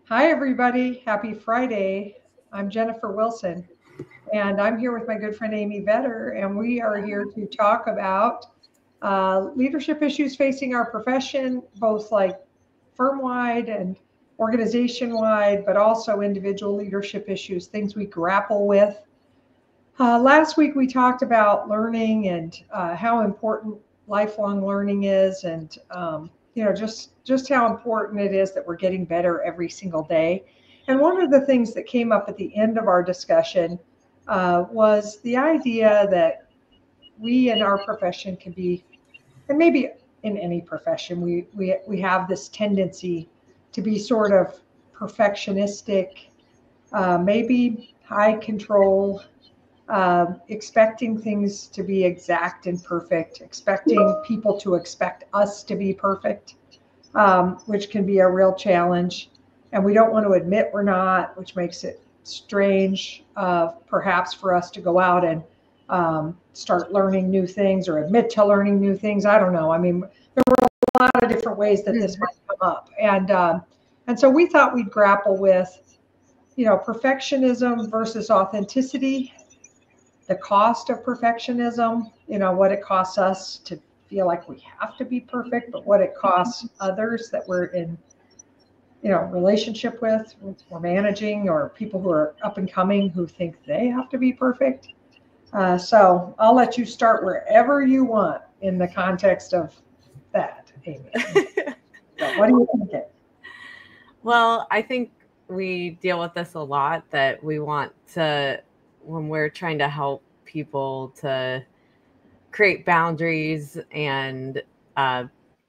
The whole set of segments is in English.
Hi, everybody. Happy Friday. I'm Jennifer Wilson, and I'm here with my good friend Amy Vetter, and we are here to talk about leadership issues facing our profession, both like firm wide and organization wide, but also individual leadership issues, things we grapple with. Last week, we talked about learning and how important lifelong learning is, and just how important it is that we're getting better every single day. And one of the things that came up at the end of our discussion was the idea that we in our profession can be, and maybe in any profession, we have this tendency to be sort of perfectionistic, maybe high control, expecting things to be exact and perfect, expecting people to expect us to be perfect, which can be a real challenge. And we don't want to admit we're not, which makes it strange, perhaps, for us to go out and start learning new things or admit to learning new things. I don't know. I mean, there were a lot of different ways that this might come up. And so we thought we'd grapple with, perfectionism versus authenticity, the cost of perfectionism, what it costs us to feel like we have to be perfect, but what it costs others that we're in, relationship with, or managing, or people who are up and coming who think they have to be perfect. So I'll let you start wherever you want in the context of that, Amy. So what do you think? Well, I think we deal with this a lot, that we want to, when we're trying to help people to create boundaries and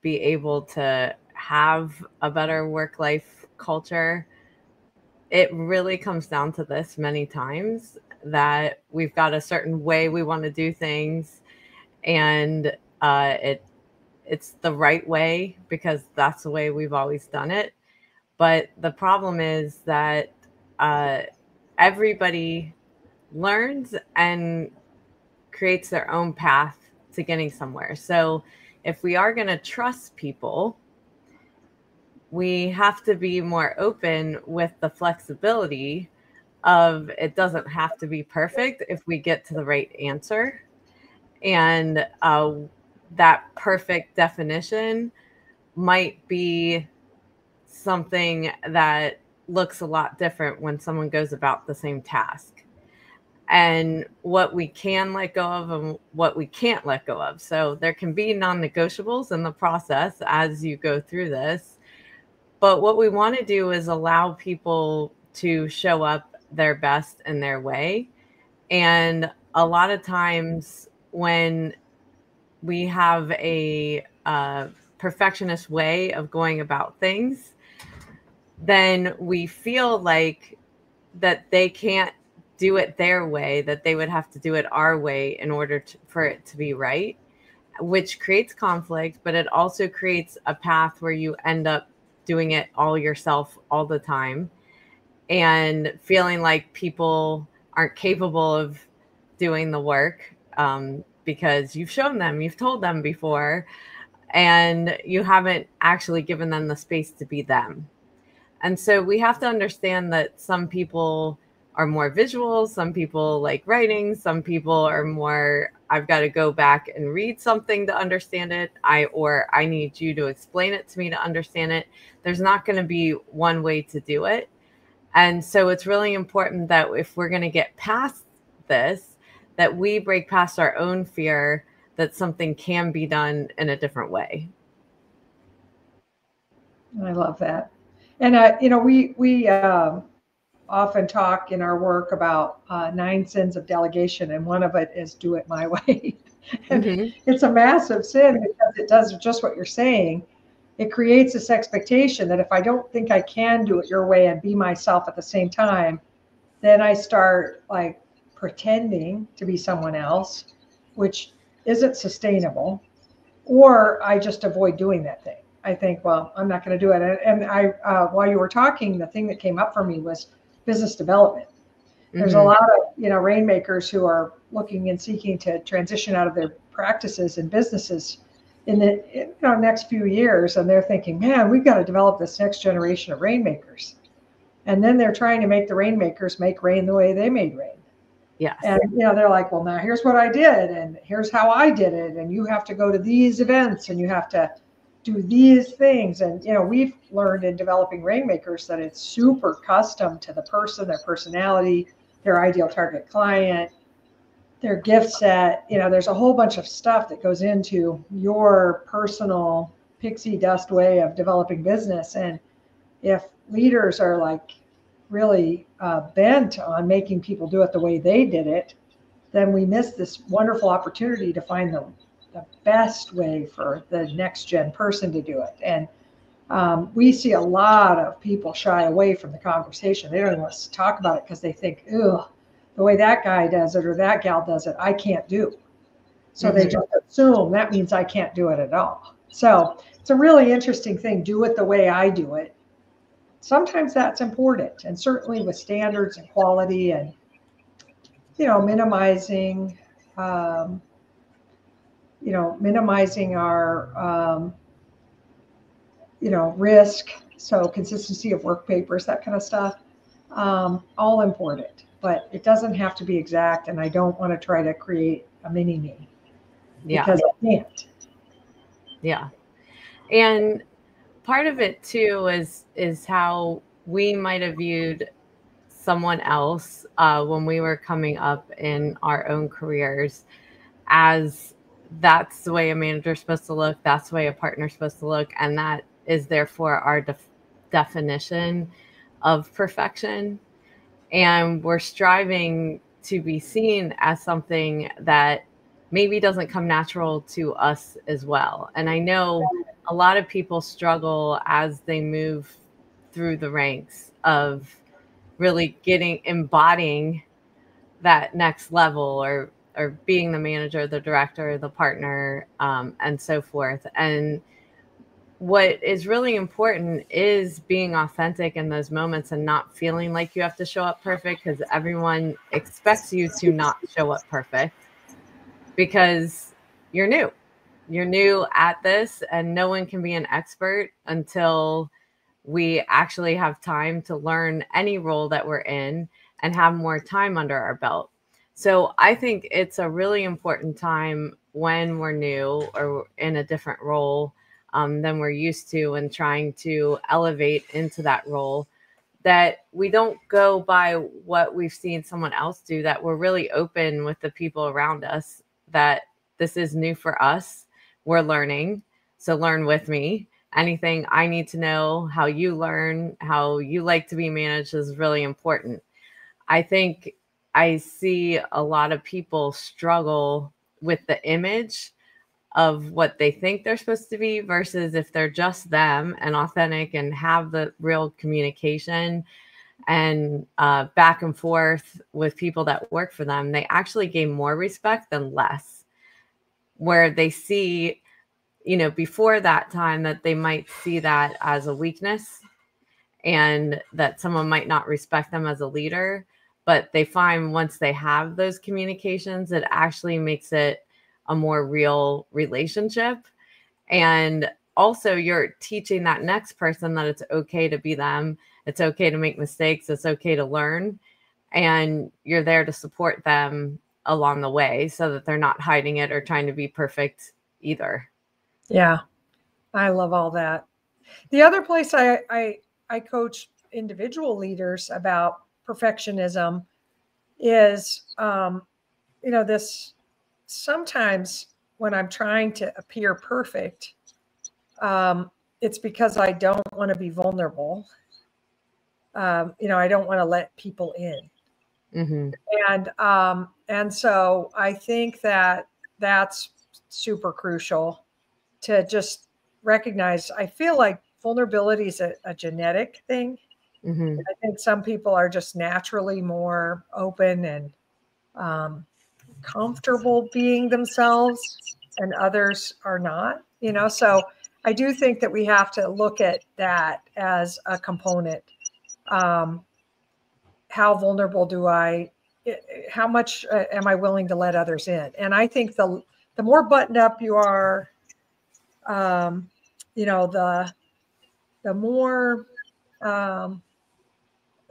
be able to have a better work-life culture, it really comes down to this many times, that we've got a certain way we want to do things, and it's the right way because that's the way we've always done it. But the problem is that everybody learns and creates their own path to getting somewhere. So if we are going to trust people, we have to be more open with the flexibility of it doesn't have to be perfect if we get to the right answer. And that perfect definition might be something that looks a lot different when someone goes about the same task, and what we can let go of and what we can't let go of. So there can be non-negotiables in the process as you go through this. But what we want to do is allow people to show up their best in their way. And a lot of times when we have a perfectionist way of going about things, then we feel like that they can't do it their way, that they would have to do it our way in order for it to be right, which creates conflict, but it also creates a path where you end up doing it all yourself all the time and feeling like people aren't capable of doing the work because you've shown them, you've told them before, and you haven't actually given them the space to be them. And so we have to understand that some people are more visual, some people like writing, some people are more, I've got to go back and read something to understand it, or I need you to explain it to me to understand it. There's not going to be one way to do it. And so it's really important that if we're going to get past this, that we break past our own fear that something can be done in a different way. I love that. And, we often talk in our work about 9 sins of delegation, and one of it is do it my way. And it's a massive sin because it does just what you're saying. It creates this expectation that if I don't think I can do it your way and be myself at the same time, then I start like pretending to be someone else, which isn't sustainable, or I just avoid doing that thing. I think, well, I'm not going to do it. And while you were talking, the thing that came up for me was business development. There's a lot of, rainmakers who are looking and seeking to transition out of their practices and businesses in the next few years. And they're thinking, man, we've got to develop this next generation of rainmakers. And then they're trying to make the rainmakers make rain the way they made rain. Yes. And, they're like, well, now here's what I did, and here's how I did it. And you have to go to these events, and you have to do these things. And, we've learned in developing rainmakers that it's super custom to the person, their personality, their ideal target client, their gift set. There's a whole bunch of stuff that goes into your personal pixie dust way of developing business. And if leaders are like really bent on making people do it the way they did it, then we miss this wonderful opportunity to find the best way for the next gen person to do it. And we see a lot of people shy away from the conversation. They don't even want us to talk about it because they think, ugh, the way that guy does it or that gal does it, I can't do. So they just assume that means I can't do it at all. So it's a really interesting thing. Do it the way I do it. Sometimes that's important, and certainly with standards and quality and minimizing our risk, so consistency of work papers, that kind of stuff, all important, but it doesn't have to be exact, and I don't want to try to create a mini me because I can't. Yeah. And part of it too is how we might have viewed someone else when we were coming up in our own careers, as that's the way a manager is supposed to look, that's the way a partner is supposed to look, and that is therefore our definition of perfection. And we're striving to be seen as something that maybe doesn't come natural to us as well. And I know a lot of people struggle as they move through the ranks of really embodying that next level, or being the manager, the director, the partner, and so forth. And what is really important is being authentic in those moments and not feeling like you have to show up perfect, because everyone expects you to not show up perfect because you're new at this, and no one can be an expert until we actually have time to learn any role that we're in and have more time under our belt. So I think it's a really important time when we're new or in a different role than we're used to, and trying to elevate into that role, that we don't go by what we've seen someone else do, that we're really open with the people around us, that this is new for us. We're learning. So learn with me. Anything I need to know, how you learn, how you like to be managed is really important. I think I see a lot of people struggle with the image of what they think they're supposed to be versus if they're just them and authentic and have the real communication and back and forth with people that work for them, they actually gain more respect than less, where they see, before that time, that they might see that as a weakness and that someone might not respect them as a leader. But they find once they have those communications, it actually makes it a more real relationship. And also you're teaching that next person that it's okay to be them. It's okay to make mistakes. It's okay to learn. And you're there to support them along the way so that they're not hiding it or trying to be perfect either. Yeah, I love all that. The other place I coach individual leaders about perfectionism is, this sometimes when I'm trying to appear perfect, it's because I don't want to be vulnerable. I don't want to let people in. Mm-hmm. And so I think that that's super crucial to just recognize. I feel like vulnerability is a genetic thing. Mm-hmm. I think some people are just naturally more open and comfortable being themselves, and others are not, so I do think that we have to look at that as a component. How vulnerable how much am I willing to let others in? And I think the more buttoned up you are, the more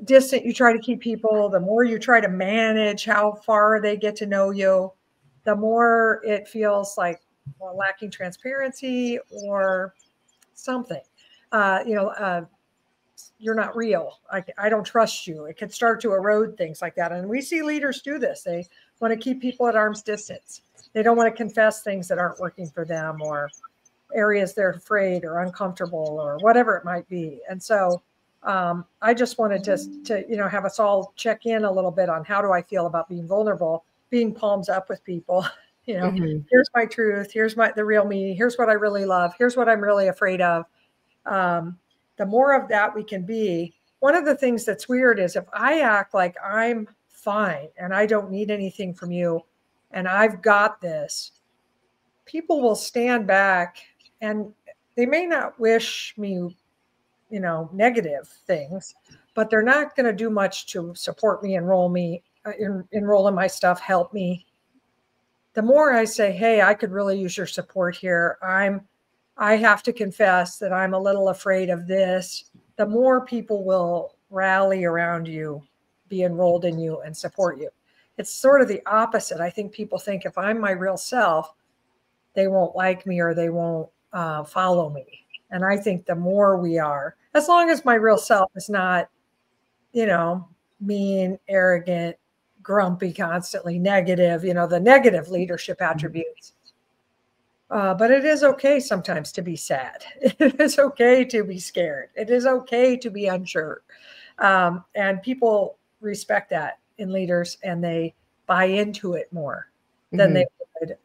distant you try to keep people, the more you try to manage how far they get to know you, the more it feels like lacking transparency or something. You're not real. I don't trust you. It can start to erode things like that. And we see leaders do this. They want to keep people at arm's distance. They don't want to confess things that aren't working for them, or areas they're afraid or uncomfortable or whatever it might be. And so I just wanted to have us all check in a little bit on how do I feel about being vulnerable, being palms up with people. Here's my truth. Here's the real me. Here's what I really love. Here's what I'm really afraid of. The more of that we can be. One of the things that's weird is if I act like I'm fine and I don't need anything from you and I've got this, people will stand back and they may not wish me, negative things, but they're not going to do much to support me, enroll in my stuff, help me. The more I say, hey, I could really use your support here, I have to confess that I'm a little afraid of this, the more people will rally around you, be enrolled in you, and support you. It's sort of the opposite. I think people think if I'm my real self, they won't like me or they won't follow me. And I think the more we are, as long as my real self is not, mean, arrogant, grumpy, constantly negative, the negative leadership attributes. But it is okay sometimes to be sad. It is okay to be scared. It is okay to be unsure. And people respect that in leaders, and they buy into it more than they would.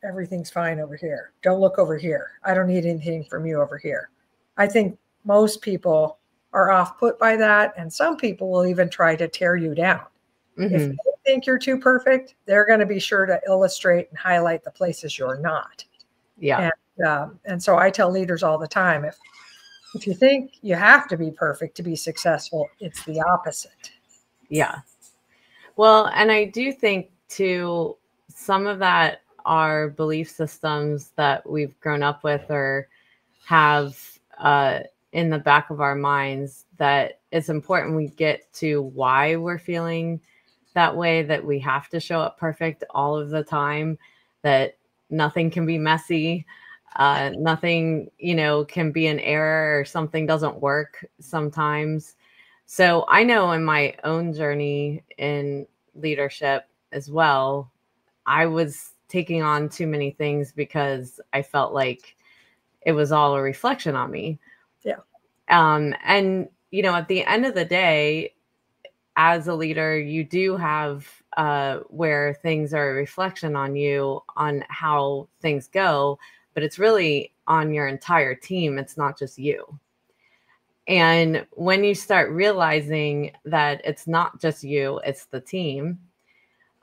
Everything's fine over here. Don't look over here. I don't need anything from you over here. I think most people are off put by that. And some people will even try to tear you down. If they think you're too perfect, they're going to be sure to illustrate and highlight the places you're not. Yeah. And so I tell leaders all the time, if you think you have to be perfect to be successful, it's the opposite. Yeah. Well, and I do think too, some of that are belief systems that we've grown up with or have in the back of our minds, that it's important we get to why we're feeling that way, that we have to show up perfect all of the time, that nothing can be messy, nothing, can be an error or something doesn't work sometimes. So I know in my own journey in leadership as well, I was taking on too many things because I felt like it was all a reflection on me. Yeah. And, at the end of the day, as a leader, you do have where things are a reflection on you, on how things go, but it's really on your entire team. It's not just you. And when you start realizing that it's not just you, it's the team,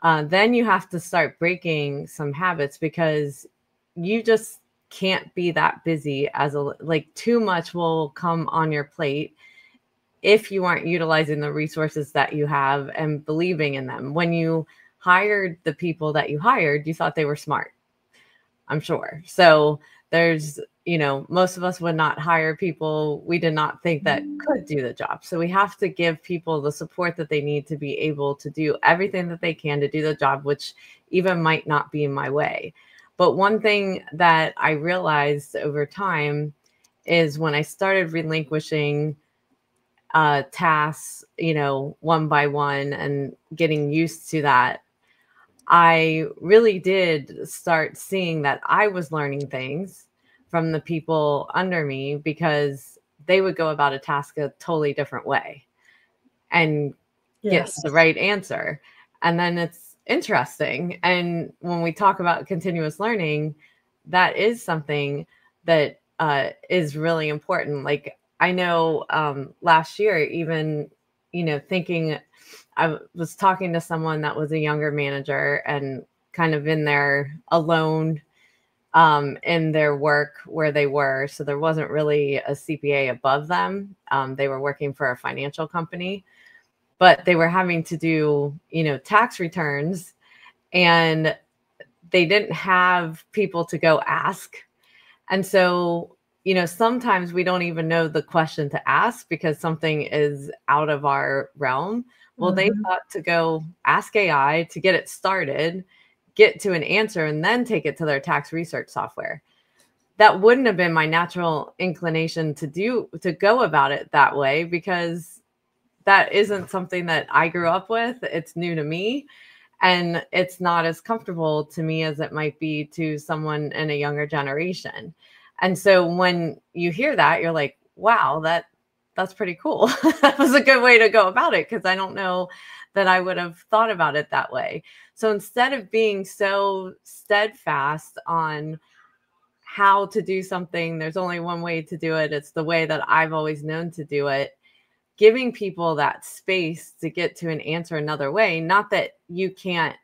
then you have to start breaking some habits, because you just can't be that busy too much will come on your plate if you aren't utilizing the resources that you have and believing in them. When you hired the people that you hired, you thought they were smart, I'm sure. So there's, most of us would not hire people we did not think that could do the job. So we have to give people the support that they need to be able to do everything that they can to do the job, which even might not be in my way. But one thing that I realized over time is when I started relinquishing tasks, one by one, and getting used to that, I really did start seeing that I was learning things from the people under me, because they would go about a task a totally different way and get the right answer. And then it's interesting. And when we talk about continuous learning, that is something that is really important. Like, I know last year, even, thinking, I was talking to someone that was a younger manager and kind of in there alone in their work where they were. So there wasn't really a CPA above them. They were working for a financial company, but they were having to do, tax returns, and they didn't have people to go ask. And so sometimes we don't even know the question to ask because something is out of our realm. Well, they Mhm. thought to go ask AI to get it started, get to an answer, and then take it to their tax research software. That wouldn't have been my natural inclination to go about it that way, because that isn't something that I grew up with. It's new to me, and it's not as comfortable to me as it might be to someone in a younger generation. And so when you hear that, you're like, wow, that's pretty cool. That was a good way to go about it, because I don't know that I would have thought about it that way. So instead of being so steadfast on how to do something, there's only one way to do it, it's the way that I've always known to do it, giving people that space to get to an answer another way. Not that you can't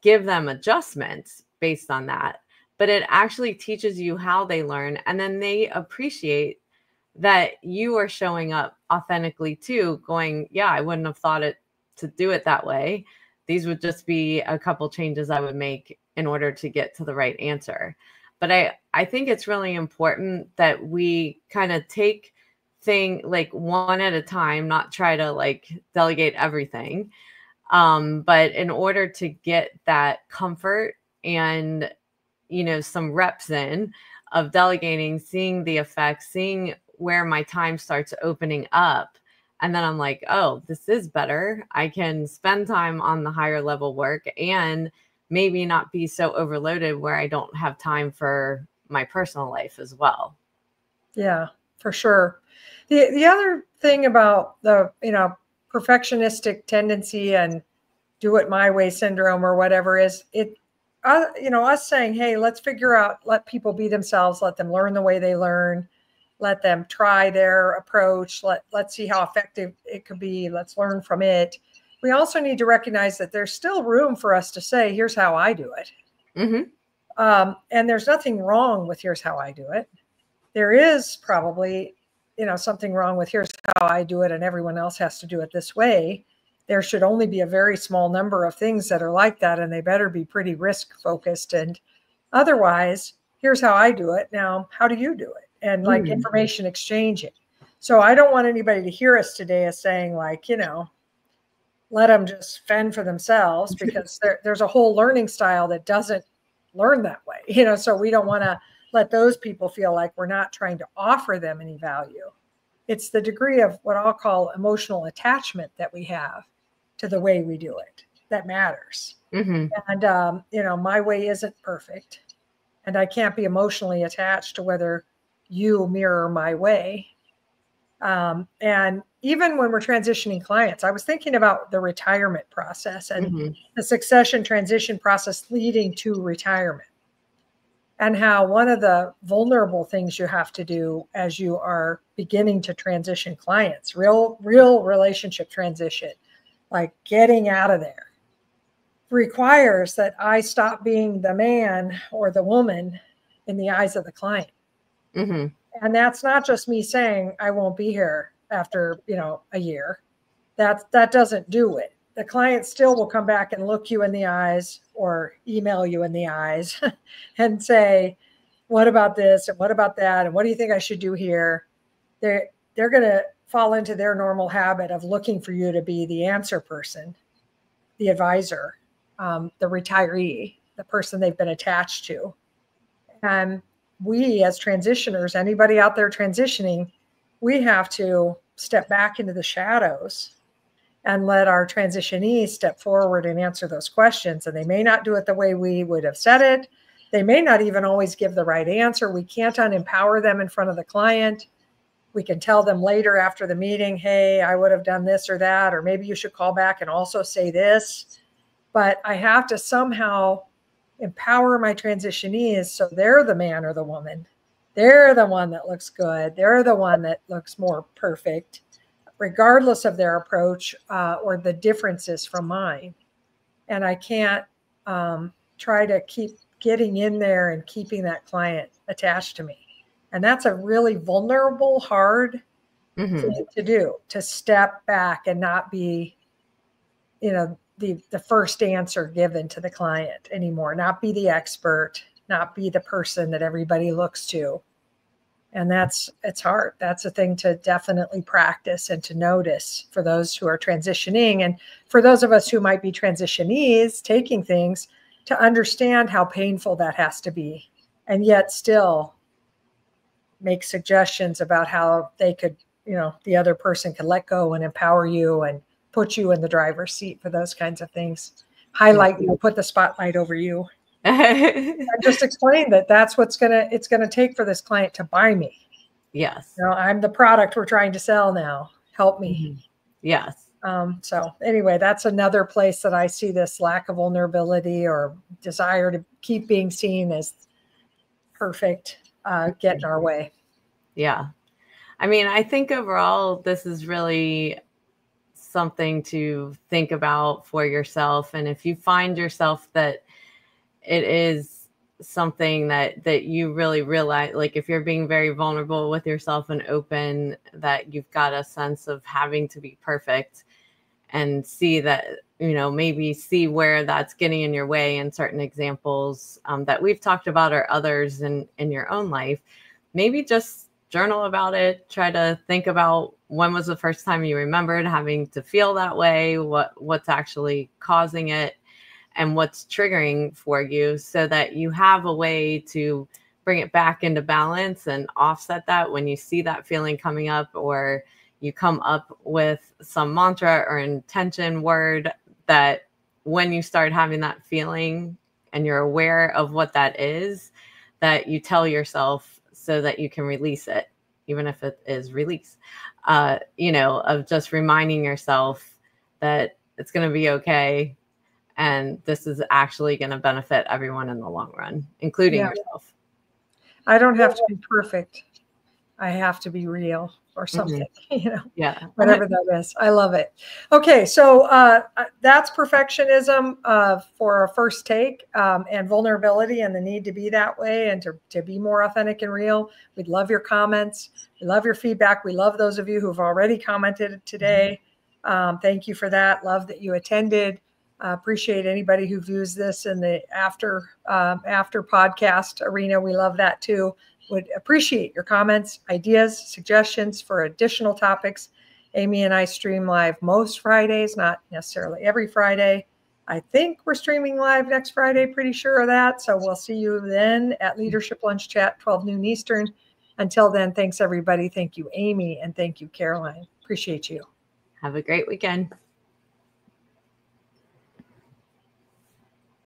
give them adjustments based on that, but it actually teaches you how they learn. And then they appreciate that you are showing up authentically too, going, yeah, I wouldn't have thought it to do it that way. These would just be a couple changes I would make in order to get to the right answer. But I think it's really important that we kind of take thing like one at a time, not try to like delegate everything. But in order to get that comfort and, some reps in of delegating, seeing the effects, seeing where my time starts opening up. And then I'm like, oh, this is better. I can spend time on the higher level work and maybe not be so overloaded where I don't have time for my personal life as well. Yeah, for sure. The other thing about the, perfectionistic tendency and do it my way syndrome or whatever is us saying, hey, let's figure out, let people be themselves, let them learn the way they learn, let them try their approach, let's see how effective it could be, let's learn from it. We also need to recognize that there's still room for us to say, here's how I do it. And there's nothing wrong with here's how I do it. There is probably, something wrong with here's how I do it and everyone else has to do it this way. There should only be a very small number of things that are like that, and they better be pretty risk focused. And otherwise, here's how I do it. Now, how do you do it? And like information exchanging. So I don't want anybody to hear us today as saying like, let them just fend for themselves, because there's a whole learning style that doesn't learn that way. So we don't want to let those people feel like we're not trying to offer them any value. It's the degree of what I'll call emotional attachment that we have to the way we do it that matters. And, my way isn't perfect, and I can't be emotionally attached to whether you mirror my way. And even when we're transitioning clients, I was thinking about the retirement process and the succession transition process leading to retirement, and how one of the vulnerable things you have to do as you are beginning to transition clients, real relationship transition, like getting out of there, requires that I stop being the man or the woman in the eyes of the client. And that's not just me saying I won't be here after, a year. That doesn't do it. The client still will come back and look you in the eyes or email you in the eyes and say, what about this? And what about that? And what do you think I should do here? They're going to fall into their normal habit of looking for you to be the answer person, the advisor, the retiree, the person they've been attached to. And we as transitioners, anybody out there transitioning, we have to step back into the shadows and let our transitionees step forward and answer those questions. And they may not do it the way we would have said it. They may not even always give the right answer. We can't unempower them in front of the client. We can tell them later after the meeting, hey, I would have done this or that, or maybe you should call back and also say this. But I have to somehow empower my transitionees so they're the man or the woman. They're the one that looks good. They're the one that looks more perfect, regardless of their approach or the differences from mine. And I can't try to keep getting in there and keeping that client attached to me. And that's a really vulnerable, hard thing to do, to step back and not be, the first answer given to the client anymore, not be the expert, not be the person that everybody looks to. And it's hard. That's a thing to definitely practice and to notice for those who are transitioning. And for those of us who might be transitionees taking things, to understand how painful that has to be, and yet still make suggestions about how they could, the other person could let go and empower you and put you in the driver's seat for those kinds of things. Highlight you, put the spotlight over you. And just explain that that's it's going to take for this client to buy me. Yes. I'm the product we're trying to sell now. Help me. Mm-hmm. Yes. So anyway, that's another place that I see this lack of vulnerability or desire to keep being seen as perfect get in our way. Yeah. I mean, I think overall, this is really something to think about for yourself. And if you find yourself that it is something that you really realize, like if you're being very vulnerable with yourself and open, that you've got a sense of having to be perfect, and see that, maybe see where that's getting in your way in certain examples that we've talked about or others in your own life, maybe just journal about it. Try to think about when was the first time you remembered having to feel that way, what's actually causing it, and what's triggering for you, so that you have a way to bring it back into balance and offset that when you see that feeling coming up, or you come up with some mantra or intention word that when you start having that feeling and you're aware of what that is, that you tell yourself so that you can release it, even if it is release, of just reminding yourself that it's going to be okay. And this is actually going to benefit everyone in the long run, including yourself. I don't have to be perfect. I have to be real or something, whatever that is. I love it. Okay. So that's perfectionism for a first take, and vulnerability and the need to be that way and to be more authentic and real. We'd love your comments. We love your feedback. We love those of you who've already commented today. Thank you for that. Love that you attended. Appreciate anybody who views this in the after podcast arena. We love that too. Would appreciate your comments, ideas, suggestions for additional topics. Amy and I stream live most Fridays, not necessarily every Friday. I think we're streaming live next Friday, pretty sure of that. So we'll see you then at Leadership Lunch Chat, 12 noon Eastern. Until then, thanks everybody. Thank you, Amy, and thank you, Caroline. Appreciate you. Have a great weekend.